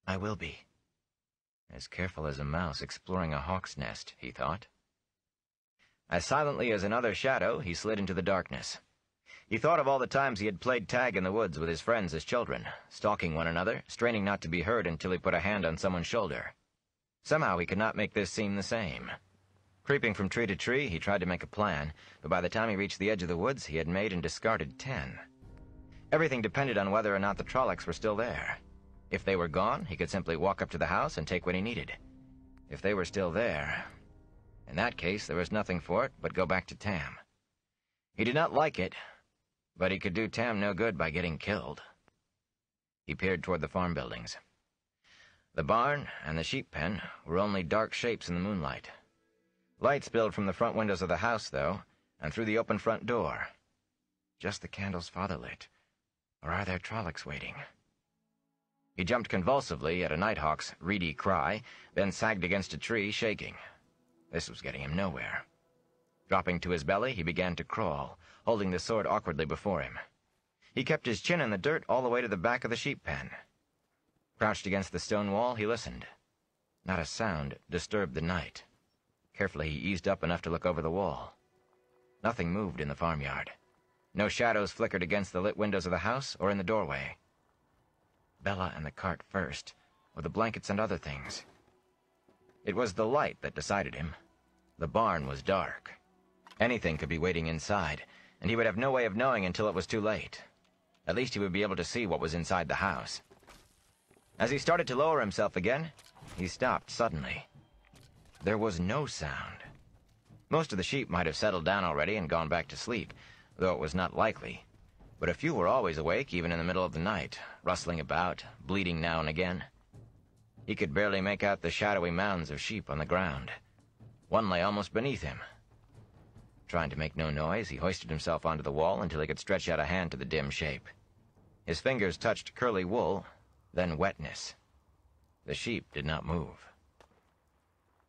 I will be. As careful as a mouse exploring a hawk's nest, he thought. As silently as another shadow, he slid into the darkness. He thought of all the times he had played tag in the woods with his friends as children, stalking one another, straining not to be heard until he put a hand on someone's shoulder. Somehow he could not make this seem the same. Creeping from tree to tree, he tried to make a plan, but by the time he reached the edge of the woods, he had made and discarded 10. Everything depended on whether or not the Trollocs were still there. If they were gone, he could simply walk up to the house and take what he needed. If they were still there, in that case, there was nothing for it but go back to Tam. He did not like it, but he could do Tam no good by getting killed. He peered toward the farm buildings. The barn and the sheep pen were only dark shapes in the moonlight. Light spilled from the front windows of the house, though, and through the open front door. Just the candles father lit. Or are there Trollocs waiting? He jumped convulsively at a nighthawk's reedy cry, then sagged against a tree, shaking. This was getting him nowhere. Dropping to his belly, he began to crawl, holding the sword awkwardly before him. He kept his chin in the dirt all the way to the back of the sheep pen. Crouched against the stone wall, he listened. Not a sound disturbed the night. Carefully, he eased up enough to look over the wall. Nothing moved in the farmyard. No shadows flickered against the lit windows of the house or in the doorway. Bella and the cart first, or the blankets and other things. It was the light that decided him. The barn was dark. Anything could be waiting inside, and he would have no way of knowing until it was too late. At least he would be able to see what was inside the house. As he started to lower himself again, he stopped suddenly. There was no sound. Most of the sheep might have settled down already and gone back to sleep, though it was not likely. But a few were always awake, even in the middle of the night, rustling about, bleating now and again. He could barely make out the shadowy mounds of sheep on the ground. One lay almost beneath him. Trying to make no noise, he hoisted himself onto the wall until he could stretch out a hand to the dim shape. His fingers touched curly wool, then wetness. The sheep did not move.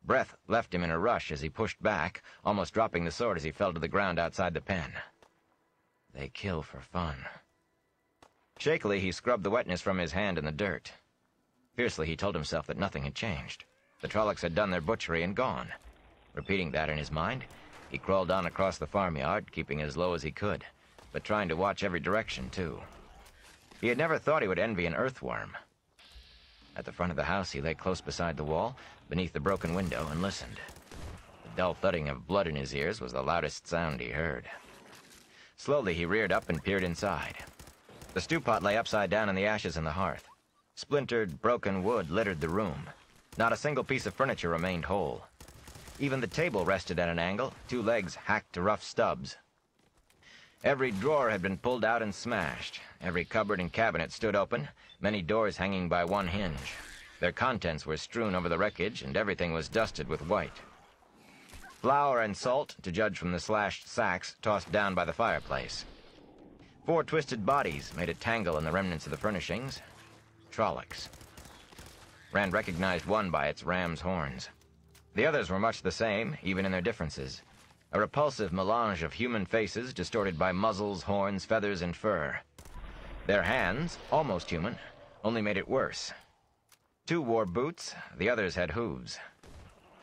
Breath left him in a rush as he pushed back, almost dropping the sword as he fell to the ground outside the pen. They kill for fun. Shakily, he scrubbed the wetness from his hand in the dirt. Fiercely, he told himself that nothing had changed. The Trollocs had done their butchery and gone. Repeating that in his mind, he crawled on across the farmyard, keeping as low as he could, but trying to watch every direction, too. He had never thought he would envy an earthworm. At the front of the house, he lay close beside the wall, beneath the broken window, and listened. The dull thudding of blood in his ears was the loudest sound he heard. Slowly, he reared up and peered inside. The stew pot lay upside down in the ashes in the hearth. Splintered, broken wood littered the room. Not a single piece of furniture remained whole. Even the table rested at an angle, 2 legs hacked to rough stubs. Every drawer had been pulled out and smashed. Every cupboard and cabinet stood open, many doors hanging by one hinge. Their contents were strewn over the wreckage, and everything was dusted with white. Flour and salt, to judge from the slashed sacks tossed down by the fireplace. 4 twisted bodies made a tangle in the remnants of the furnishings. Trollocs. Rand recognized one by its ram's horns. The others were much the same, even in their differences. A repulsive melange of human faces distorted by muzzles, horns, feathers, and fur. Their hands, almost human, only made it worse. 2 wore boots, the others had hooves.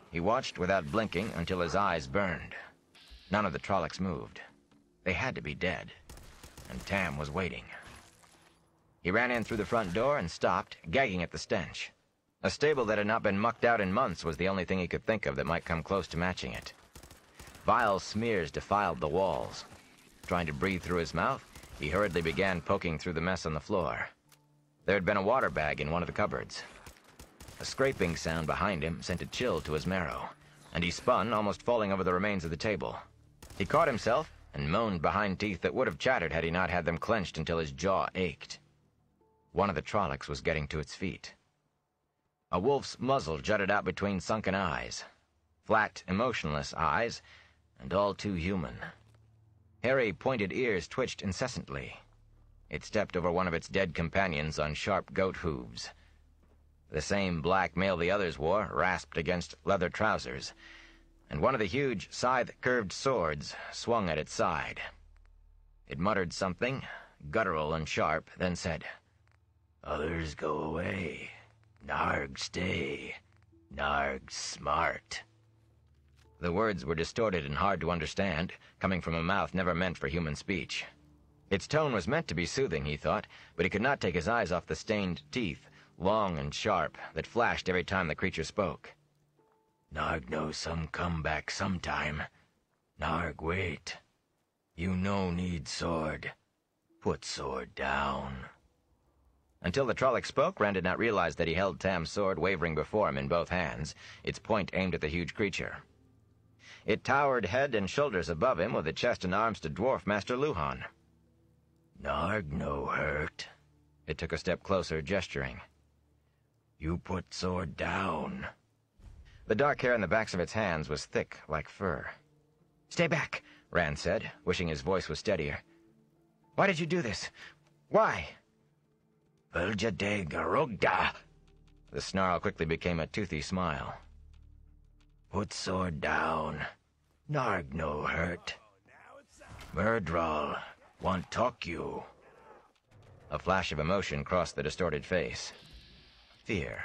He watched without blinking until his eyes burned. None of the Trollocs moved. They had to be dead, and Tam was waiting. He ran in through the front door and stopped, gagging at the stench. A stable that had not been mucked out in months was the only thing he could think of that might come close to matching it. Vile smears defiled the walls. Trying to breathe through his mouth, he hurriedly began poking through the mess on the floor. There had been a water bag in one of the cupboards. A scraping sound behind him sent a chill to his marrow, and he spun, almost falling over the remains of the table. He caught himself and moaned behind teeth that would have chattered had he not had them clenched until his jaw ached. One of the Trollocs was getting to its feet. A wolf's muzzle jutted out between sunken eyes. Flat, emotionless eyes, and all too human. Hairy, pointed ears twitched incessantly. It stepped over one of its dead companions on sharp goat hooves. The same black mail the others wore rasped against leather trousers, and one of the huge, scythe-curved swords swung at its side. It muttered something, guttural and sharp, then said, "Others go away. Narg stay. Narg smart. The words were distorted and hard to understand, coming from a mouth never meant for human speech. Its tone was meant to be soothing, he thought, but he could not take his eyes off the stained teeth, long and sharp, that flashed every time the creature spoke. Narg know some come back sometime. Narg wait. You no need sword. Put sword down. Until the Trolloc spoke, Rand did not realize that he held Tam's sword wavering before him in both hands, its point aimed at the huge creature. It towered head and shoulders above him, with the chest and arms to dwarf Master Luhan. Narg no hurt. It took a step closer, gesturing. You put sword down. The dark hair on the backs of its hands was thick like fur. Stay back, Rand said, wishing his voice was steadier. Why did you do this? Why? Velja de Garugda. The snarl quickly became a toothy smile. Put sword down. Narg no hurt. Myrddraal want talk you. A flash of emotion crossed the distorted face. Fear.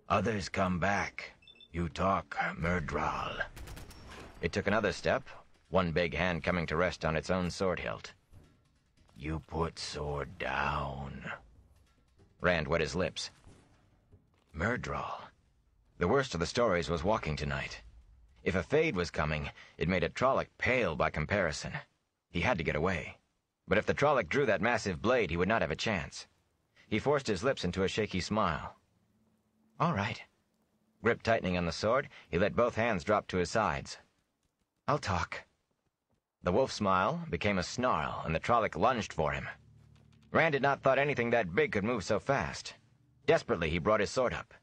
Others come back. You talk, Myrddraal. It took another step, one big hand coming to rest on its own sword hilt. You put sword down. Rand wet his lips. Myrddraal. The worst of the stories was walking tonight. If a Fade was coming, it made a Trolloc pale by comparison. He had to get away. But if the Trolloc drew that massive blade, he would not have a chance. He forced his lips into a shaky smile. All right. Grip tightening on the sword, he let both hands drop to his sides. I'll talk. The wolf smile became a snarl, and the Trolloc lunged for him. Rand had not thought anything that big could move so fast. Desperately, he brought his sword up.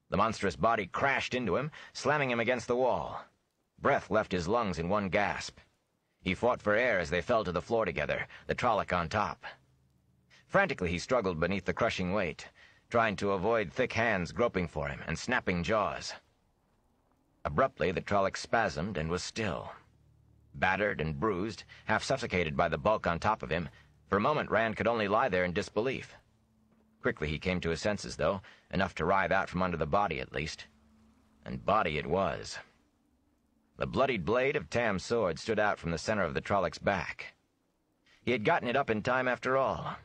The monstrous body crashed into him, slamming him against the wall. Breath left his lungs in one gasp. He fought for air as they fell to the floor together, the Trolloc on top. Frantically, he struggled beneath the crushing weight, trying to avoid thick hands groping for him and snapping jaws. Abruptly, the Trolloc spasmed and was still. Battered and bruised, half suffocated by the bulk on top of him, for a moment Rand could only lie there in disbelief. Quickly he came to his senses, though, enough to writhe out from under the body at least. And body it was. The bloodied blade of Tam's sword stood out from the center of the Trolloc's back. He had gotten it up in time after all.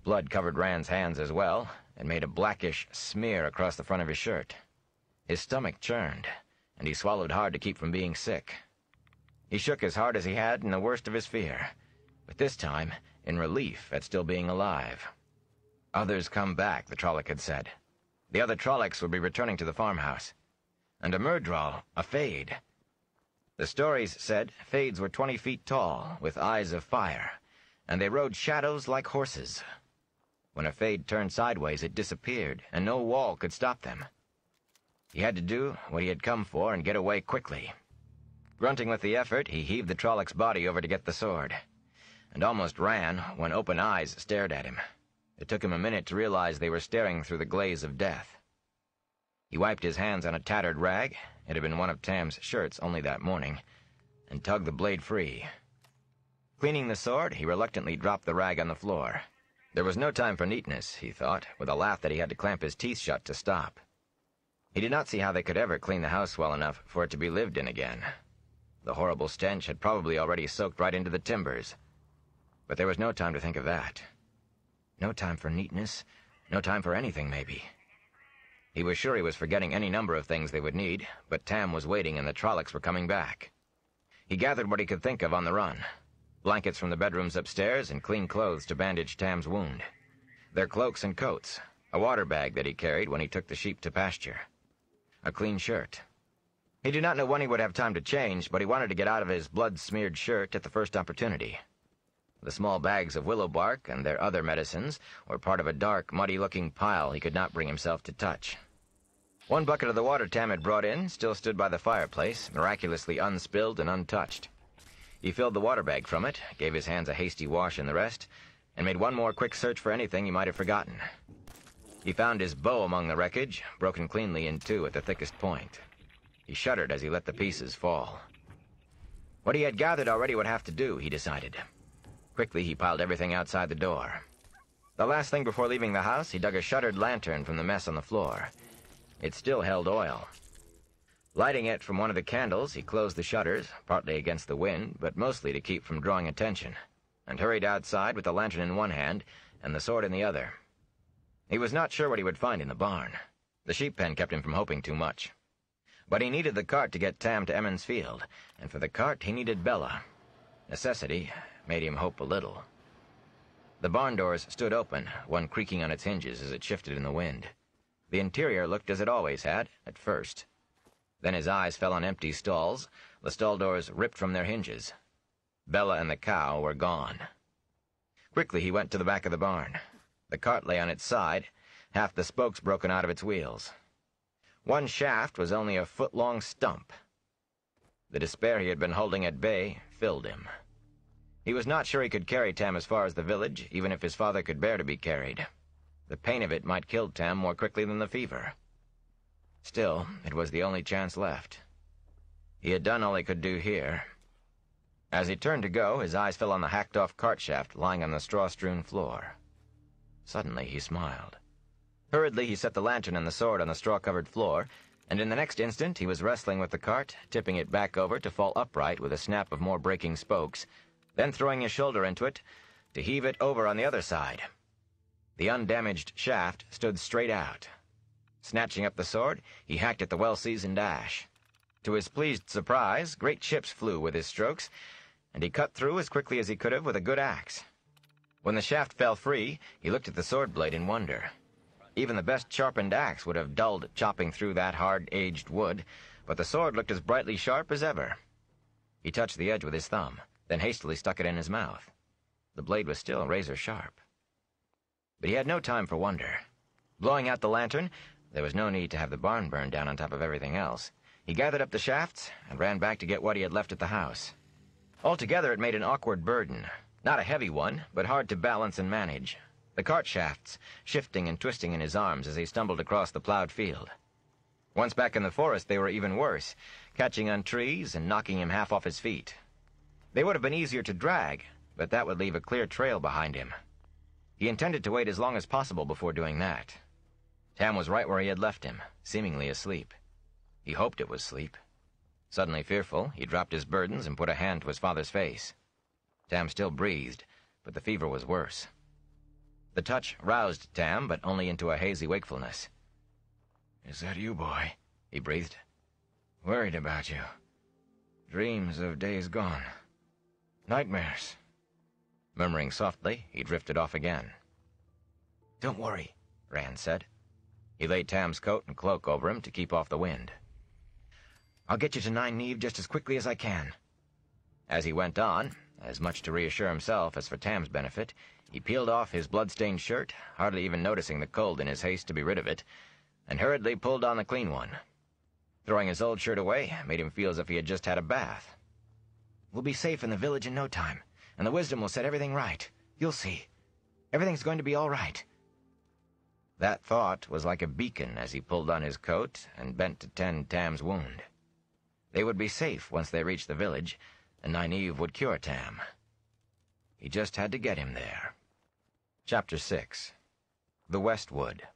Blood covered Rand's hands as well, and made a blackish smear across the front of his shirt. His stomach churned, and he swallowed hard to keep from being sick. He shook as hard as he had in the worst of his fear, but this time in relief at still being alive. Others come back, the Trolloc had said. The other Trollocs would be returning to the farmhouse. And a Myrddraal, a Fade. The stories said Fades were 20 feet tall, with eyes of fire, and they rode shadows like horses. When a Fade turned sideways, it disappeared, and no wall could stop them. He had to do what he had come for and get away quickly. Grunting with the effort, he heaved the Trolloc's body over to get the sword, and almost ran when open eyes stared at him. It took him a minute to realize they were staring through the glaze of death. He wiped his hands on a tattered rag, it had been one of Tam's shirts only that morning, and tugged the blade free. Cleaning the sword, he reluctantly dropped the rag on the floor. There was no time for neatness, he thought, with a laugh that he had to clamp his teeth shut to stop. He did not see how they could ever clean the house well enough for it to be lived in again. The horrible stench had probably already soaked right into the timbers. But there was no time to think of that. No time for neatness, no time for anything, maybe. He was sure he was forgetting any number of things they would need, but Tam was waiting and the Trollocs were coming back. He gathered what he could think of on the run. Blankets from the bedrooms upstairs and clean clothes to bandage Tam's wound. Their cloaks and coats, a water bag that he carried when he took the sheep to pasture. A clean shirt. He did not know when he would have time to change, but he wanted to get out of his blood-smeared shirt at the first opportunity. The small bags of willow bark and their other medicines were part of a dark, muddy-looking pile he could not bring himself to touch. One bucket of the water Tam had brought in still stood by the fireplace, miraculously unspilled and untouched. He filled the water bag from it, gave his hands a hasty wash in the rest, and made one more quick search for anything he might have forgotten. He found his bow among the wreckage, broken cleanly in two at the thickest point. He shuddered as he let the pieces fall. What he had gathered already would have to do, he decided. Quickly, he piled everything outside the door. The last thing before leaving the house, he dug a shuttered lantern from the mess on the floor. It still held oil. Lighting it from one of the candles, he closed the shutters, partly against the wind, but mostly to keep from drawing attention, and hurried outside with the lantern in one hand and the sword in the other. He was not sure what he would find in the barn. The sheep pen kept him from hoping too much. But he needed the cart to get Tam to Emmons Field, and for the cart he needed Bella. Necessity made him hope a little. The barn doors stood open, one creaking on its hinges as it shifted in the wind. The interior looked as it always had, at first. Then his eyes fell on empty stalls, the stall doors ripped from their hinges. Bella and the cow were gone. Quickly he went to the back of the barn. The cart lay on its side, half the spokes broken out of its wheels. One shaft was only a foot-long stump. The despair he had been holding at bay filled him. He was not sure he could carry Tam as far as the village, even if his father could bear to be carried. The pain of it might kill Tam more quickly than the fever. Still, it was the only chance left. He had done all he could do here. As he turned to go, his eyes fell on the hacked-off cart shaft lying on the straw-strewn floor. Suddenly he smiled. Hurriedly he set the lantern and the sword on the straw-covered floor, and in the next instant he was wrestling with the cart, tipping it back over to fall upright with a snap of more breaking spokes, then throwing his shoulder into it to heave it over on the other side. The undamaged shaft stood straight out. Snatching up the sword, he hacked at the well-seasoned ash. To his pleased surprise, great chips flew with his strokes, and he cut through as quickly as he could have with a good axe. When the shaft fell free, he looked at the sword blade in wonder. Even the best sharpened axe would have dulled chopping through that hard-aged wood, but the sword looked as brightly sharp as ever. He touched the edge with his thumb, then hastily stuck it in his mouth. The blade was still razor-sharp. But he had no time for wonder. Blowing out the lantern, there was no need to have the barn burned down on top of everything else. He gathered up the shafts and ran back to get what he had left at the house. Altogether, it made an awkward burden. Not a heavy one, but hard to balance and manage. The cart shafts shifting and twisting in his arms as he stumbled across the plowed field. Once back in the forest, they were even worse, catching on trees and knocking him half off his feet. They would have been easier to drag, but that would leave a clear trail behind him. He intended to wait as long as possible before doing that. Tam was right where he had left him, seemingly asleep. He hoped it was sleep. Suddenly fearful, he dropped his burdens and put a hand to his father's face. Tam still breathed, but the fever was worse. The touch roused Tam, but only into a hazy wakefulness. "Is that you, boy?" he breathed. "Worried about you. Dreams of days gone. Nightmares." Murmuring softly, he drifted off again. "Don't worry," Rand said. He laid Tam's coat and cloak over him to keep off the wind. "I'll get you to Nine Neve just as quickly as I can." As he went on, as much to reassure himself as for Tam's benefit, he peeled off his blood-stained shirt, hardly even noticing the cold in his haste to be rid of it, and hurriedly pulled on the clean one. Throwing his old shirt away made him feel as if he had just had a bath. "We'll be safe in the village in no time, and the wisdom will set everything right. You'll see. Everything's going to be all right." That thought was like a beacon as he pulled on his coat and bent to tend Tam's wound. They would be safe once they reached the village, and Nynaeve would cure Tam. He just had to get him there. Chapter 6. The Westwood.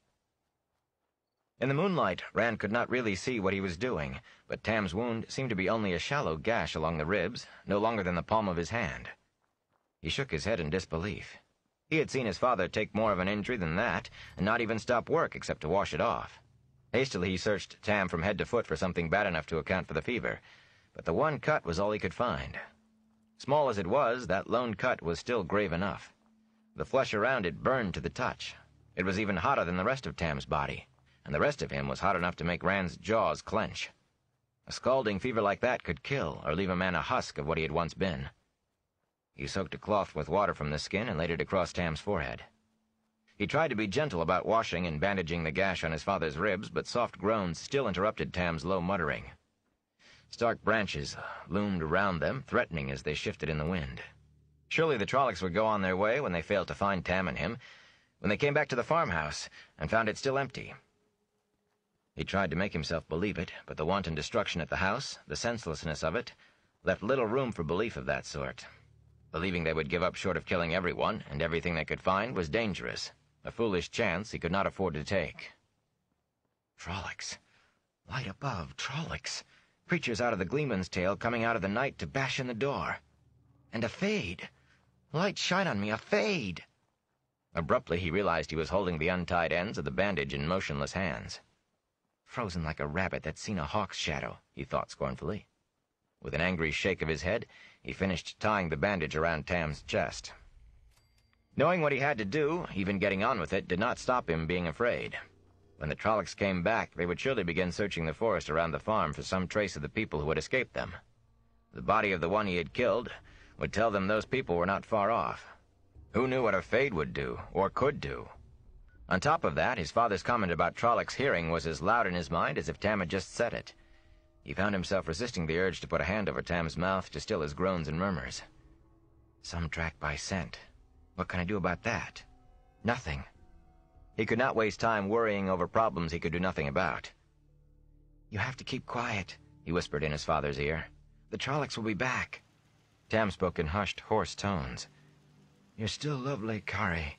In the moonlight, Rand could not really see what he was doing, but Tam's wound seemed to be only a shallow gash along the ribs, no longer than the palm of his hand. He shook his head in disbelief. He had seen his father take more of an injury than that, and not even stop work except to wash it off. Hastily he searched Tam from head to foot for something bad enough to account for the fever, but the one cut was all he could find. Small as it was, that lone cut was still grave enough. The flesh around it burned to the touch. It was even hotter than the rest of Tam's body, and the rest of him was hot enough to make Rand's jaws clench. A scalding fever like that could kill or leave a man a husk of what he had once been. He soaked a cloth with water from the skin and laid it across Tam's forehead. He tried to be gentle about washing and bandaging the gash on his father's ribs, but soft groans still interrupted Tam's low muttering. Stark branches loomed around them, threatening as they shifted in the wind. Surely the Trollocs would go on their way when they failed to find Tam and him, when they came back to the farmhouse and found it still empty. He tried to make himself believe it, but the wanton destruction at the house, the senselessness of it, left little room for belief of that sort. Believing they would give up short of killing everyone and everything they could find was dangerous, a foolish chance he could not afford to take. Trollocs. Light above, Trollocs. Creatures out of the Gleeman's Tale coming out of the night to bash in the door. And a fade. Light shine on me, a fade. Abruptly he realized he was holding the untied ends of the bandage in motionless hands. Frozen like a rabbit that's seen a hawk's shadow, he thought scornfully. With an angry shake of his head, he finished tying the bandage around Tam's chest. Knowing what he had to do, even getting on with it, did not stop him being afraid. When the Trollocs came back, they would surely begin searching the forest around the farm for some trace of the people who had escaped them. The body of the one he had killed would tell them those people were not far off. Who knew what a fade would do, or could do? On top of that, his father's comment about Trollocs' hearing was as loud in his mind as if Tam had just said it. He found himself resisting the urge to put a hand over Tam's mouth to still his groans and murmurs. Some track by scent. What can I do about that? Nothing. He could not waste time worrying over problems he could do nothing about. You have to keep quiet, he whispered in his father's ear. The Trollocs will be back. Tam spoke in hushed, hoarse tones. You're still lovely, Kari.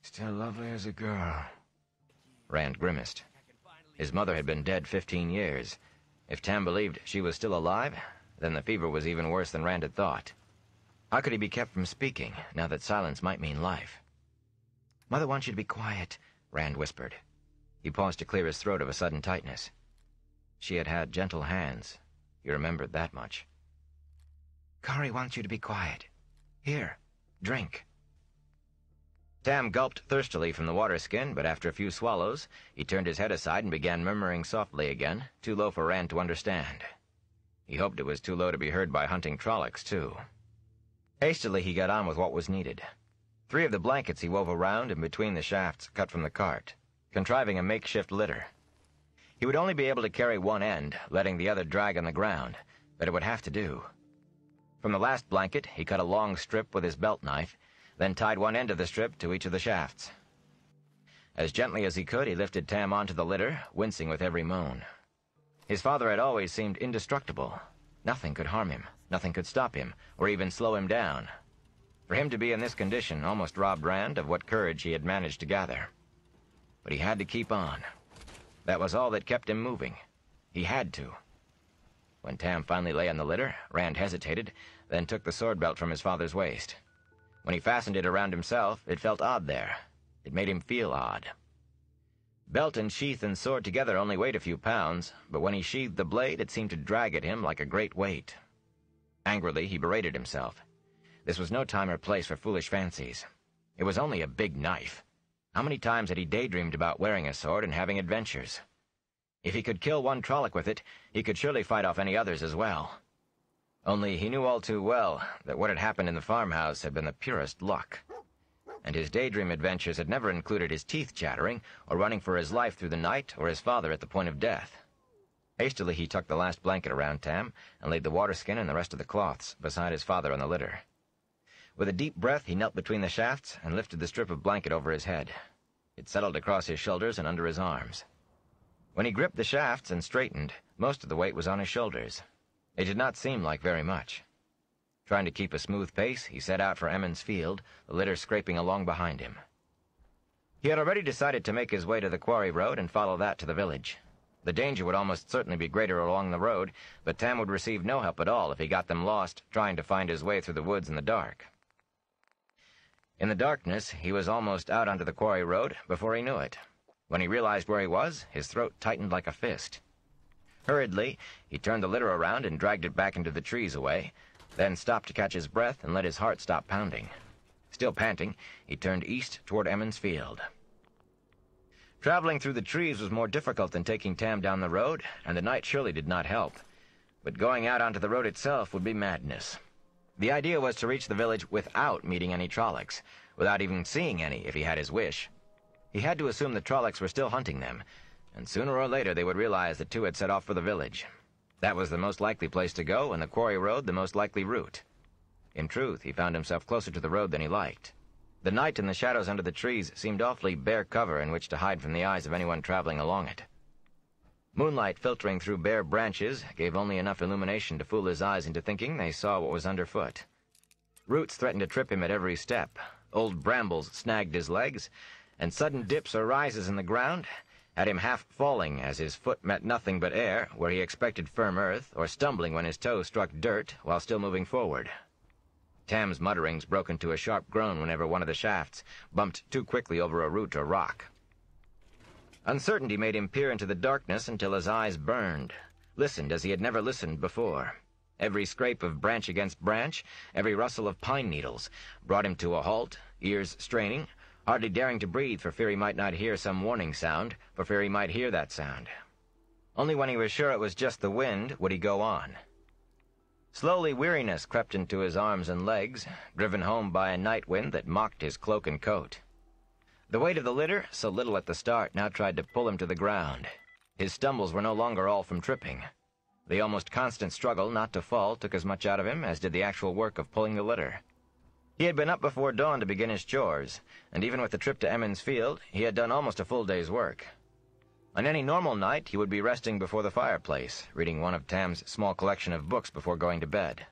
Still lovely as a girl. Rand grimaced. His mother had been dead 15 years. If Tam believed she was still alive, then the fever was even worse than Rand had thought. How could he be kept from speaking, now that silence might mean life? Mother wants you to be quiet, Rand whispered. He paused to clear his throat of a sudden tightness. She had had gentle hands. He remembered that much. Kari wants you to be quiet. Here, drink. Tam gulped thirstily from the water skin, but after a few swallows, he turned his head aside and began murmuring softly again, too low for Rand to understand. He hoped it was too low to be heard by hunting Trollocs, too. Hastily he got on with what was needed. 3 of the blankets he wove around and between the shafts cut from the cart, contriving a makeshift litter. He would only be able to carry one end, letting the other drag on the ground, but it would have to do. From the last blanket, he cut a long strip with his belt knife, then tied one end of the strip to each of the shafts. As gently as he could, he lifted Tam onto the litter, wincing with every moan. His father had always seemed indestructible. Nothing could harm him, nothing could stop him, or even slow him down. For him to be in this condition almost robbed Rand of what courage he had managed to gather. But he had to keep on. That was all that kept him moving. He had to. When Tam finally lay on the litter, Rand hesitated, then took the sword belt from his father's waist. When he fastened it around himself, it felt odd there. It made him feel odd. Belt and sheath and sword together only weighed a few pounds, but when he sheathed the blade, it seemed to drag at him like a great weight. Angrily, he berated himself. This was no time or place for foolish fancies. It was only a big knife. How many times had he daydreamed about wearing a sword and having adventures? If he could kill one Trolloc with it, he could surely fight off any others as well. Only he knew all too well that what had happened in the farmhouse had been the purest luck. And his daydream adventures had never included his teeth chattering, or running for his life through the night, or his father at the point of death. Hastily he tucked the last blanket around Tam, and laid the waterskin and the rest of the cloths beside his father on the litter. With a deep breath, he knelt between the shafts and lifted the strip of blanket over his head. It settled across his shoulders and under his arms. When he gripped the shafts and straightened, most of the weight was on his shoulders. It did not seem like very much. Trying to keep a smooth pace, he set out for Emmons Field, the litter scraping along behind him. He had already decided to make his way to the quarry road and follow that to the village. The danger would almost certainly be greater along the road, but Tam would receive no help at all if he got them lost trying to find his way through the woods in the dark. In the darkness, he was almost out onto the quarry road before he knew it. When he realized where he was, his throat tightened like a fist. Hurriedly, he turned the litter around and dragged it back into the trees away, then stopped to catch his breath and let his heart stop pounding. Still panting, he turned east toward Emmons Field. Traveling through the trees was more difficult than taking Tam down the road, and the night surely did not help. But going out onto the road itself would be madness. The idea was to reach the village without meeting any Trollocs, without even seeing any if he had his wish. He had to assume the Trollocs were still hunting them, and sooner or later they would realize the two had set off for the village. That was the most likely place to go, and the quarry road the most likely route. In truth, he found himself closer to the road than he liked. The night and the shadows under the trees seemed awfully bare cover in which to hide from the eyes of anyone traveling along it. Moonlight filtering through bare branches gave only enough illumination to fool his eyes into thinking they saw what was underfoot. Roots threatened to trip him at every step. Old brambles snagged his legs, and sudden dips or rises in the ground had him half falling as his foot met nothing but air where he expected firm earth, or stumbling when his toe struck dirt while still moving forward. Tam's mutterings broke into a sharp groan whenever one of the shafts bumped too quickly over a root or rock. Uncertainty made him peer into the darkness until his eyes burned, listened as he had never listened before. Every scrape of branch against branch, every rustle of pine needles, brought him to a halt, ears straining, hardly daring to breathe for fear he might not hear some warning sound, for fear he might hear that sound. Only when he was sure it was just the wind would he go on. Slowly weariness crept into his arms and legs, driven home by a night wind that mocked his cloak and coat. The weight of the litter, so little at the start, now tried to pull him to the ground. His stumbles were no longer all from tripping. The almost constant struggle not to fall took as much out of him as did the actual work of pulling the litter. He had been up before dawn to begin his chores, and even with the trip to Emmons Field, he had done almost a full day's work. On any normal night, he would be resting before the fireplace, reading one of Tam's small collection of books before going to bed.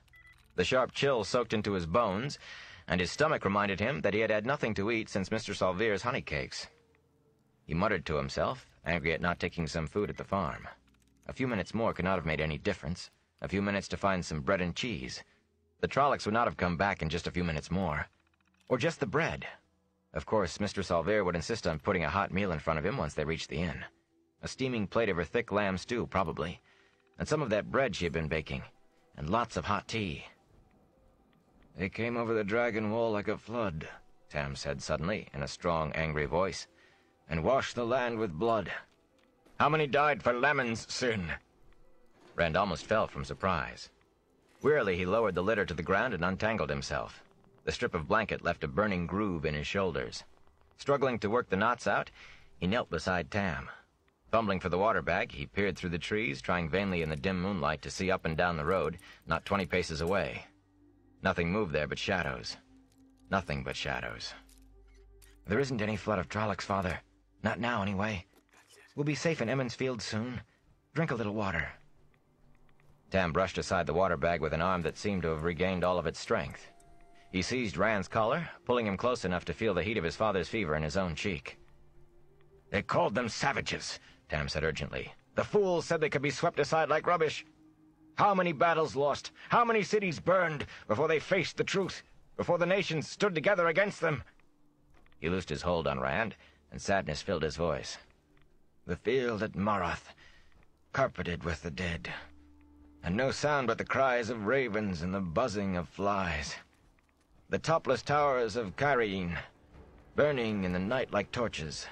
The sharp chill soaked into his bones, and his stomach reminded him that he had had nothing to eat since Mr. Salvere's honey cakes. He muttered to himself, angry at not taking some food at the farm. A few minutes more could not have made any difference. A few minutes to find some bread and cheese. The Trollocs would not have come back in just a few minutes more. Or just the bread. Of course, Mr. Salvere would insist on putting a hot meal in front of him once they reached the inn. A steaming plate of her thick lamb stew, probably. And some of that bread she had been baking. And lots of hot tea. "They came over the Dragon Wall like a flood," Tam said suddenly, in a strong, angry voice, "and washed the land with blood. How many died for Lemon's sin?" Rand almost fell from surprise. Wearily he lowered the litter to the ground and untangled himself. The strip of blanket left a burning groove in his shoulders. Struggling to work the knots out, he knelt beside Tam. Fumbling for the water bag, he peered through the trees, trying vainly in the dim moonlight to see up and down the road, not 20 paces away. Nothing moved there but shadows. Nothing but shadows. "There isn't any flood of Trollocs, Father. Not now, anyway. We'll be safe in Emmons Field soon. Drink a little water." Tam brushed aside the water bag with an arm that seemed to have regained all of its strength. He seized Rand's collar, pulling him close enough to feel the heat of his father's fever in his own cheek. "They called them savages," Tam said urgently. "The fools said they could be swept aside like rubbish. How many battles lost, how many cities burned before they faced the truth, before the nations stood together against them?" He loosed his hold on Rand, and sadness filled his voice. "The field at Marath, carpeted with the dead, and no sound but the cries of ravens and the buzzing of flies. The topless towers of Cairene, burning in the night like torches.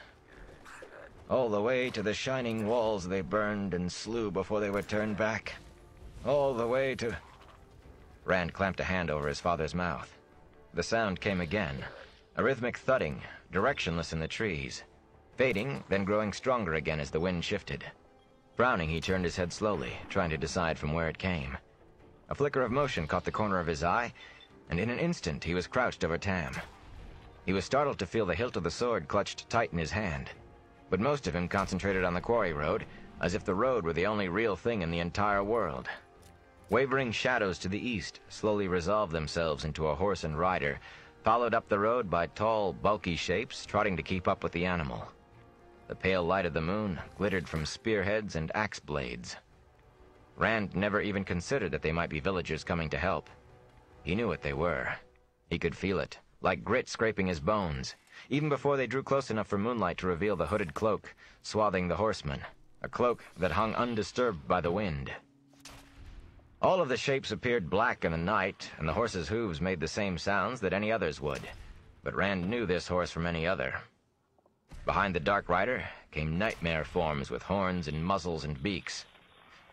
All the way to the shining walls they burned and slew before they were turned back. All the way to—" Rand clamped a hand over his father's mouth. The sound came again, a rhythmic thudding, directionless in the trees, fading, then growing stronger again as the wind shifted. Frowning, he turned his head slowly, trying to decide from where it came. A flicker of motion caught the corner of his eye, and in an instant he was crouched over Tam. He was startled to feel the hilt of the sword clutched tight in his hand, but most of him concentrated on the quarry road, as if the road were the only real thing in the entire world. Wavering shadows to the east slowly resolved themselves into a horse and rider, followed up the road by tall, bulky shapes trotting to keep up with the animal. The pale light of the moon glittered from spearheads and axe blades. Rand never even considered that they might be villagers coming to help. He knew what they were. He could feel it, like grit scraping his bones, even before they drew close enough for moonlight to reveal the hooded cloak swathing the horseman, a cloak that hung undisturbed by the wind. All of the shapes appeared black in the night, and the horse's hooves made the same sounds that any others would, but Rand knew this horse from any other. Behind the dark rider came nightmare forms with horns and muzzles and beaks.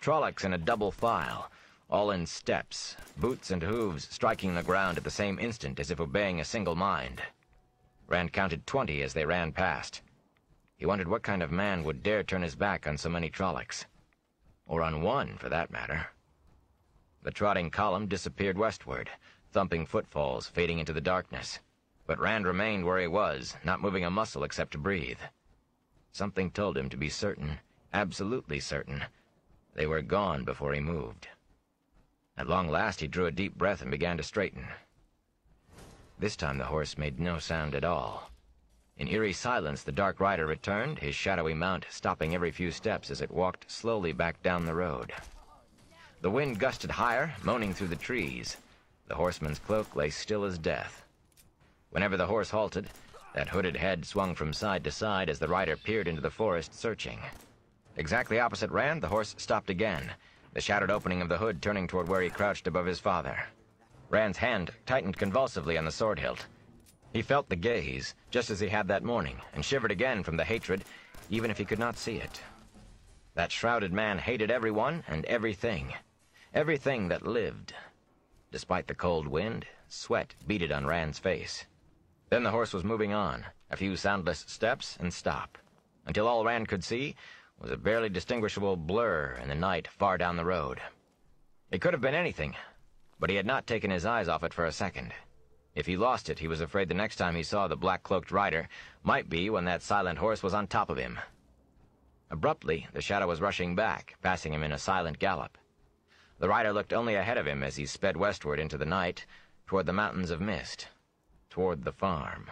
Trollocs in a double file, all in steps, boots and hooves striking the ground at the same instant as if obeying a single mind. Rand counted 20 as they ran past. He wondered what kind of man would dare turn his back on so many Trollocs. Or on one, for that matter. The trotting column disappeared westward, thumping footfalls fading into the darkness. But Rand remained where he was, not moving a muscle except to breathe. Something told him to be certain, absolutely certain. They were gone before he moved. At long last he drew a deep breath and began to straighten. This time the horse made no sound at all. In eerie silence, the dark rider returned, his shadowy mount stopping every few steps as it walked slowly back down the road. The wind gusted higher, moaning through the trees. The horseman's cloak lay still as death. Whenever the horse halted, that hooded head swung from side to side as the rider peered into the forest, searching. Exactly opposite Rand, the horse stopped again, the shattered opening of the hood turning toward where he crouched above his father. Rand's hand tightened convulsively on the sword hilt. He felt the gaze, just as he had that morning, and shivered again from the hatred, even if he could not see it. That shrouded man hated everyone and everything. Everything that lived. Despite the cold wind, sweat beaded on Rand's face. Then the horse was moving on, a few soundless steps and stop, until all Rand could see was a barely distinguishable blur in the night far down the road. It could have been anything, but he had not taken his eyes off it for a second. If he lost it, he was afraid the next time he saw the black-cloaked rider might be when that silent horse was on top of him. Abruptly, the shadow was rushing back, passing him in a silent gallop. The rider looked only ahead of him as he sped westward into the night, toward the mountains of mist, toward the farm.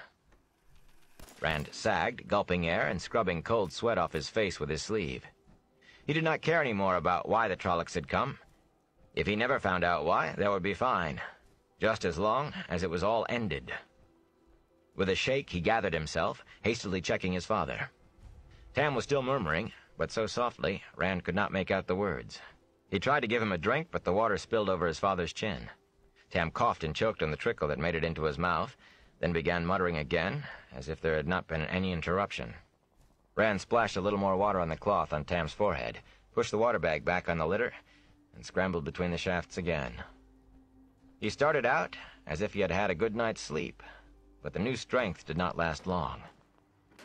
Rand sagged, gulping air and scrubbing cold sweat off his face with his sleeve. He did not care any more about why the Trollocs had come. If he never found out why, that would be fine, just as long as it was all ended. With a shake, he gathered himself, hastily checking his father. Tam was still murmuring, but so softly, Rand could not make out the words. He tried to give him a drink, but the water spilled over his father's chin. Tam coughed and choked on the trickle that made it into his mouth, then began muttering again, as if there had not been any interruption. Rand splashed a little more water on the cloth on Tam's forehead, pushed the water bag back on the litter, and scrambled between the shafts again. He started out as if he had had a good night's sleep, but the new strength did not last long.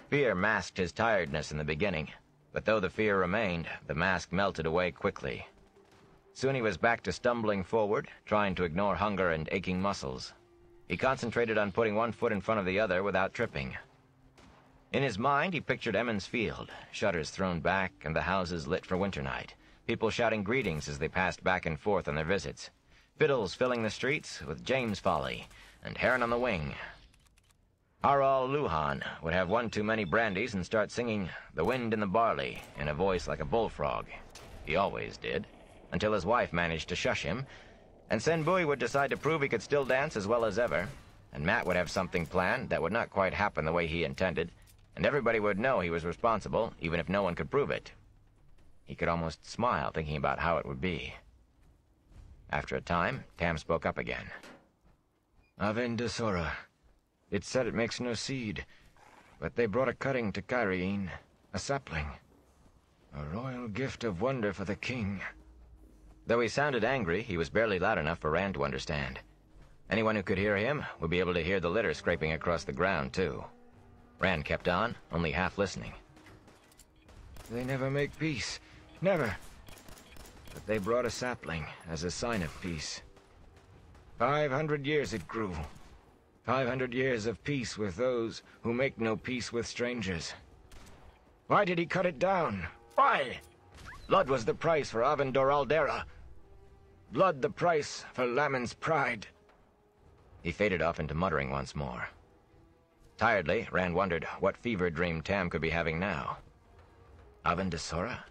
Fear masked his tiredness in the beginning, but though the fear remained, the mask melted away quickly. Soon he was back to stumbling forward, trying to ignore hunger and aching muscles. He concentrated on putting one foot in front of the other without tripping. In his mind, he pictured Emmons Field, shutters thrown back and the houses lit for winter night, people shouting greetings as they passed back and forth on their visits, fiddles filling the streets with James Folly and Heron on the Wing. Harald Luhan would have one too many brandies and start singing The Wind in the Barley in a voice like a bullfrog. He always did, until his wife managed to shush him, and Sen Bui would decide to prove he could still dance as well as ever, and Matt would have something planned that would not quite happen the way he intended, and everybody would know he was responsible, even if no one could prove it. He could almost smile thinking about how it would be. After a time, Tam spoke up again. Aven de Sora. It said it makes no seed, but they brought a cutting to Cairhien, a sapling. A royal gift of wonder for the king. Though he sounded angry, he was barely loud enough for Rand to understand. Anyone who could hear him would be able to hear the litter scraping across the ground, too. Rand kept on, only half listening. They never make peace. Never. But they brought a sapling as a sign of peace. 500 years it grew. 500 years of peace with those who make no peace with strangers. Why did he cut it down? Why? Blood was the price for Avendor Aldera. Blood the price for Lamin's pride. He faded off into muttering once more. Tiredly, Rand wondered what fever dream Tam could be having now. Aven de Sora?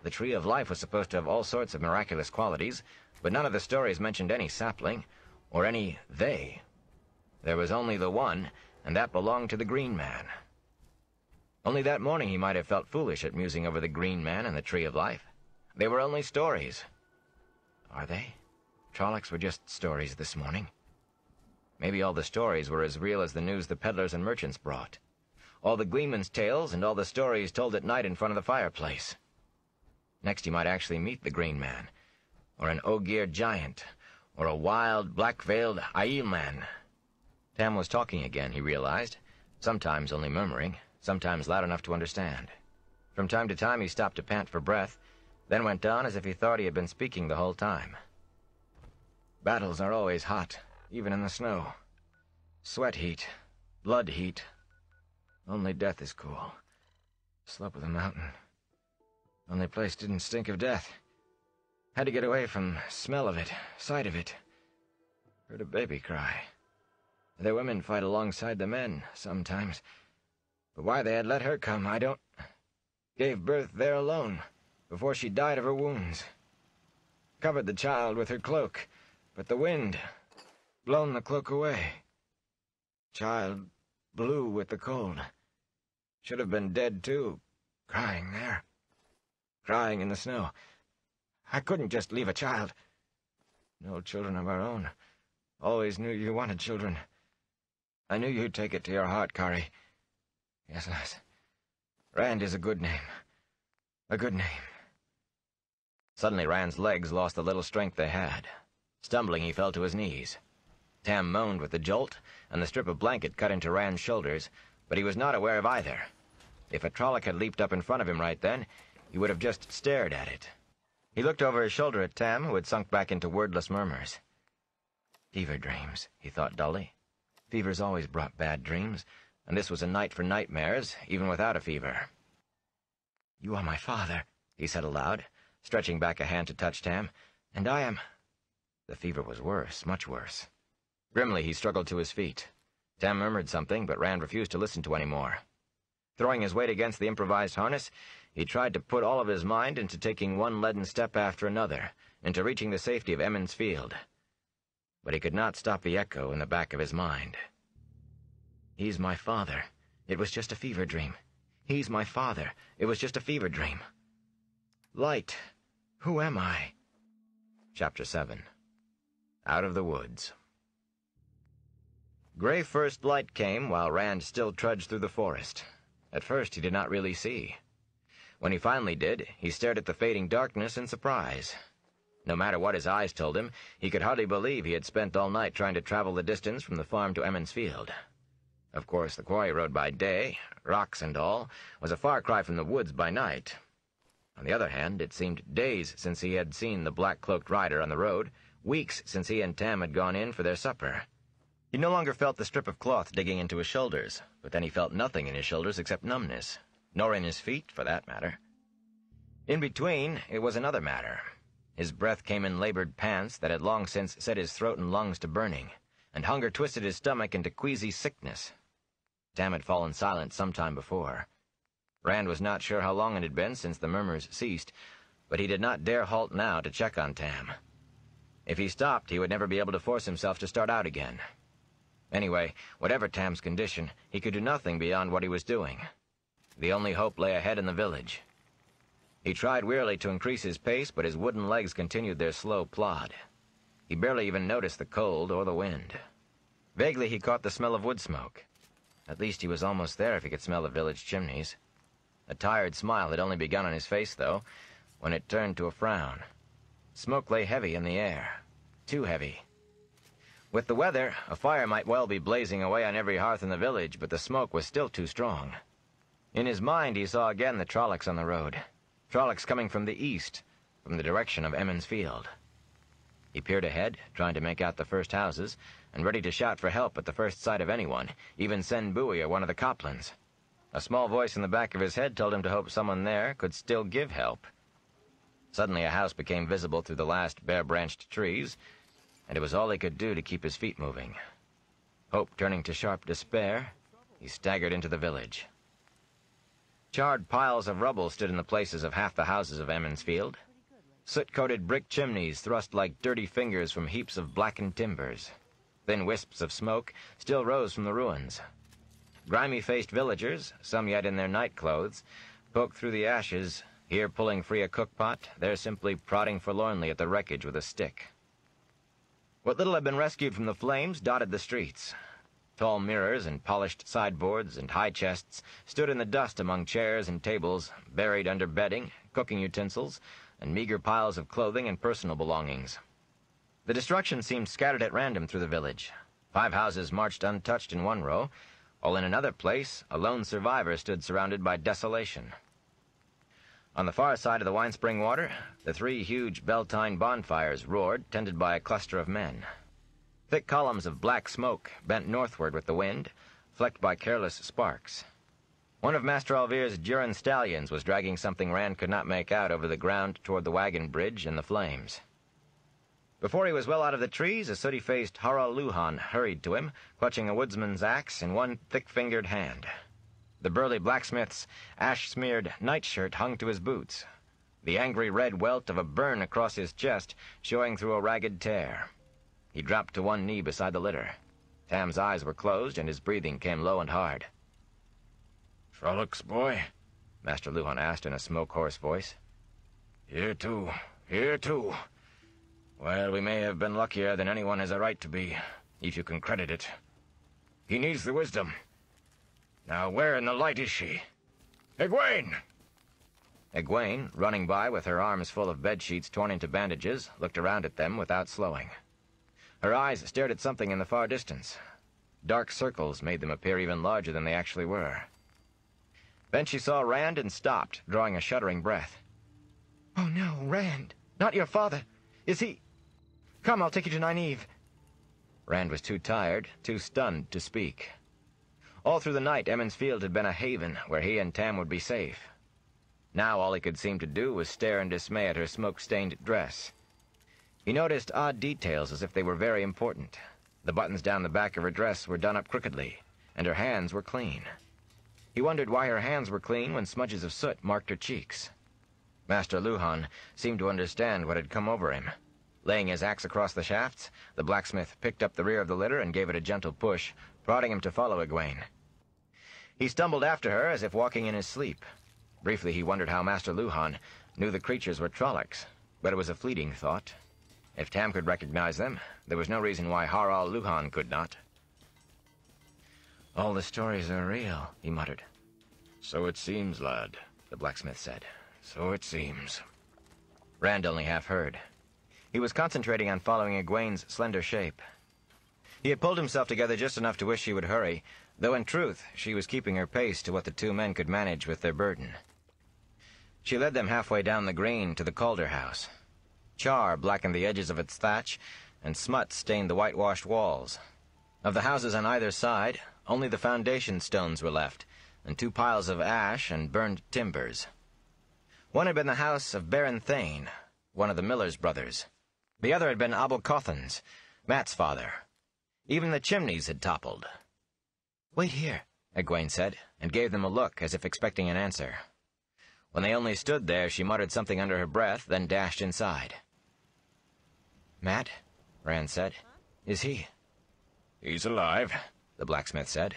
The Tree of Life was supposed to have all sorts of miraculous qualities, but none of the stories mentioned any sapling, or any they. There was only the one, and that belonged to the Green Man. Only that morning he might have felt foolish at musing over the Green Man and the Tree of Life. They were only stories. Are they? Trollocs were just stories this morning. Maybe all the stories were as real as the news the peddlers and merchants brought. All the gleemen's tales and all the stories told at night in front of the fireplace. Next he might actually meet the Green Man, or an Ogier giant, or a wild, black-veiled Aiel man. Tam was talking again, he realized, sometimes only murmuring, sometimes loud enough to understand. From time to time he stopped to pant for breath, then went on as if he thought he had been speaking the whole time. Battles are always hot, even in the snow. Sweat heat, blood heat. Only death is cool. Slope of the mountain. Only place didn't stink of death. Had to get away from smell of it, sight of it. Heard a baby cry. The women fight alongside the men, sometimes. But why they had let her come, I don't... Gave birth there alone, before she died of her wounds. Covered the child with her cloak, but the wind... blown the cloak away. Child blew with the cold. Should have been dead, too, crying there. Crying in the snow. I couldn't just leave a child. No children of our own. Always knew you wanted children. I knew you'd take it to your heart, Kari. Yes, lass. Rand is a good name. A good name. Suddenly Rand's legs lost the little strength they had. Stumbling, he fell to his knees. Tam moaned with the jolt, and the strip of blanket cut into Rand's shoulders, but he was not aware of either. If a Trolloc had leaped up in front of him right then, he would have just stared at it. He looked over his shoulder at Tam, who had sunk back into wordless murmurs. Fever dreams, he thought dully. Fevers always brought bad dreams, and this was a night for nightmares, even without a fever. "You are my father," he said aloud, stretching back a hand to touch Tam, "and I am—" The fever was worse, much worse. Grimly he struggled to his feet. Tam murmured something, but Rand refused to listen to any more. Throwing his weight against the improvised harness, he tried to put all of his mind into taking one leaden step after another, into reaching the safety of Emond's Field. But he could not stop the echo in the back of his mind. He's my father. It was just a fever dream. He's my father. It was just a fever dream. Light. Who am I? Chapter 7. Out of the Woods. Gray first light came while Rand still trudged through the forest. At first he did not really see. When he finally did, he stared at the fading darkness in surprise. No matter what his eyes told him, he could hardly believe he had spent all night trying to travel the distance from the farm to Emond's Field. Of course, the quarry road by day, rocks and all, was a far cry from the woods by night. On the other hand, it seemed days since he had seen the black-cloaked rider on the road, weeks since he and Tam had gone in for their supper. He no longer felt the strip of cloth digging into his shoulders, but then he felt nothing in his shoulders except numbness, nor in his feet, for that matter. In between, it was another matter. His breath came in labored pants that had long since set his throat and lungs to burning, and hunger twisted his stomach into queasy sickness. Tam had fallen silent some time before. Rand was not sure how long it had been since the murmurs ceased, but he did not dare halt now to check on Tam. If he stopped, he would never be able to force himself to start out again. Anyway, whatever Tam's condition, he could do nothing beyond what he was doing. The only hope lay ahead in the village. He tried wearily to increase his pace, but his wooden legs continued their slow plod. He barely even noticed the cold or the wind. Vaguely he caught the smell of wood smoke. At least he was almost there if he could smell the village chimneys. A tired smile had only begun on his face, though, when it turned to a frown. Smoke lay heavy in the air. Too heavy. With the weather, a fire might well be blazing away on every hearth in the village, but the smoke was still too strong. In his mind he saw again the Trollocs on the road. Trollocs coming from the east, from the direction of Emond's Field. He peered ahead, trying to make out the first houses, and ready to shout for help at the first sight of anyone, even send Bowie or one of the Coplans. A small voice in the back of his head told him to hope someone there could still give help. Suddenly a house became visible through the last bare-branched trees, and it was all he could do to keep his feet moving. Hope turning to sharp despair, he staggered into the village. Charred piles of rubble stood in the places of half the houses of Emond's Field. Soot-coated brick chimneys thrust like dirty fingers from heaps of blackened timbers. Thin wisps of smoke still rose from the ruins. Grimy-faced villagers, some yet in their night clothes, poked through the ashes, here pulling free a cookpot, there simply prodding forlornly at the wreckage with a stick. What little had been rescued from the flames dotted the streets. Tall mirrors and polished sideboards and high chests stood in the dust among chairs and tables, buried under bedding, cooking utensils, and meager piles of clothing and personal belongings. The destruction seemed scattered at random through the village. 5 houses marched untouched in one row, while in another place a lone survivor stood surrounded by desolation. On the far side of the Wine Spring Water, the 3 huge Beltane bonfires roared, tended by a cluster of men. Thick columns of black smoke bent northward with the wind, flecked by careless sparks. One of Master Alvir's Duran stallions was dragging something Rand could not make out over the ground toward the wagon bridge and the flames. Before he was well out of the trees, a sooty-faced Harald Luhan hurried to him, clutching a woodsman's axe in one thick-fingered hand. The burly blacksmith's ash-smeared nightshirt hung to his boots, the angry red welt of a burn across his chest showing through a ragged tear. He dropped to one knee beside the litter. Tam's eyes were closed, and his breathing came low and hard. "Frolics, boy?" Master Luhan asked in a smoke-hoarse voice. "Here too. Here too. Well, we may have been luckier than anyone has a right to be, if you can credit it. He needs the wisdom. Now, where in the light is she? Egwene!" Egwene, running by with her arms full of bedsheets torn into bandages, looked around at them without slowing. Her eyes stared at something in the far distance. Dark circles made them appear even larger than they actually were. Then she saw Rand and stopped, drawing a shuddering breath. "Oh no, Rand! Not your father! Is he... Come, I'll take you to Nynaeve." Rand was too tired, too stunned to speak. All through the night, Emond's Field had been a haven where he and Tam would be safe. Now all he could seem to do was stare in dismay at her smoke-stained dress. He noticed odd details as if they were very important. The buttons down the back of her dress were done up crookedly, and her hands were clean. He wondered why her hands were clean when smudges of soot marked her cheeks. Master Luhan seemed to understand what had come over him. Laying his axe across the shafts, the blacksmith picked up the rear of the litter and gave it a gentle push, prodding him to follow Egwene. He stumbled after her as if walking in his sleep. Briefly he wondered how Master Luhan knew the creatures were Trollocs, but it was a fleeting thought. If Tam could recognize them, there was no reason why Harald Luhan could not. "All the stories are real," he muttered. "So it seems, lad," the blacksmith said. "So it seems." Rand only half heard. He was concentrating on following Egwene's slender shape. He had pulled himself together just enough to wish she would hurry, though in truth she was keeping her pace to what the two men could manage with their burden. She led them halfway down the green to the Calder house. Char blackened the edges of its thatch, and smut stained the whitewashed walls. Of the houses on either side, only the foundation stones were left, and 2 piles of ash and burned timbers. One had been the house of Baron Thane, one of the miller's brothers. The other had been Abel Cothan's, Mat's father. Even the chimneys had toppled. "Wait here," Egwene said, and gave them a look as if expecting an answer. When they only stood there, she muttered something under her breath, then dashed inside. "Mat," Rand said. "Is he?" "He's alive," the blacksmith said.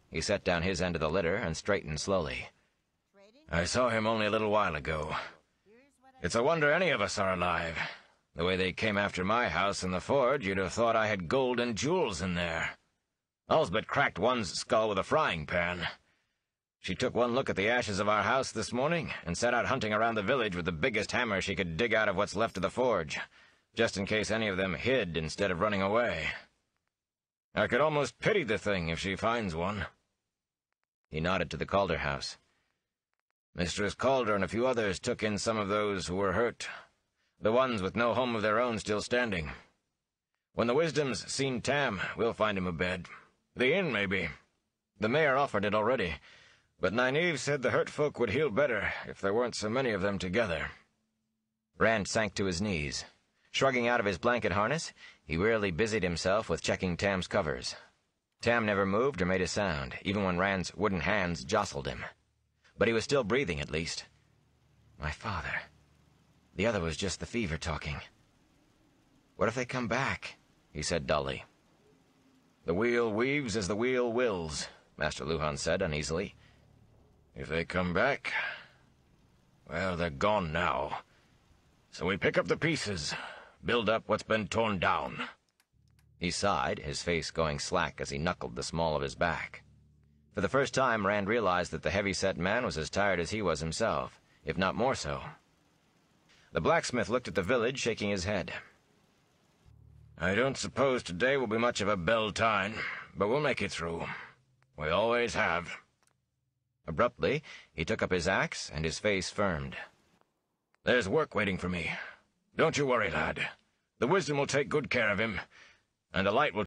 He set down his end of the litter and straightened slowly. "I saw him only a little while ago. It's a wonder any of us are alive. The way they came after my house in the forge, you'd have thought I had gold and jewels in there. Elsbeth cracked one's skull with a frying pan. She took one look at the ashes of our house this morning and set out hunting around the village with the biggest hammer she could dig out of what's left of the forge, just in case any of them hid instead of running away. I could almost pity the thing if she finds one." He nodded to the Calder house. "Mistress Calder and a few others took in some of those who were hurt, the ones with no home of their own still standing. When the Wisdom's seen Tam, we'll find him a bed. The inn, maybe. The mayor offered it already, but Nynaeve said the hurt folk would heal better if there weren't so many of them together." Rand sank to his knees. Shrugging out of his blanket harness, he wearily busied himself with checking Tam's covers. Tam never moved or made a sound, even when Rand's wooden hands jostled him. But he was still breathing, at least. My father. The other was just the fever talking. "What if they come back?" he said dully. "The wheel weaves as the wheel wills," Master Luhan said uneasily. "If they come back, well, they're gone now. So we pick up the pieces, build up what's been torn down." He sighed, his face going slack as he knuckled the small of his back. For the first time, Rand realized that the heavy-set man was as tired as he was himself, if not more so. The blacksmith looked at the village, shaking his head. "I don't suppose today will be much of a Beltane, but we'll make it through. We always have." Abruptly, he took up his axe, and his face firmed. "There's work waiting for me. Don't you worry, lad. The Wisdom will take good care of him, and the light will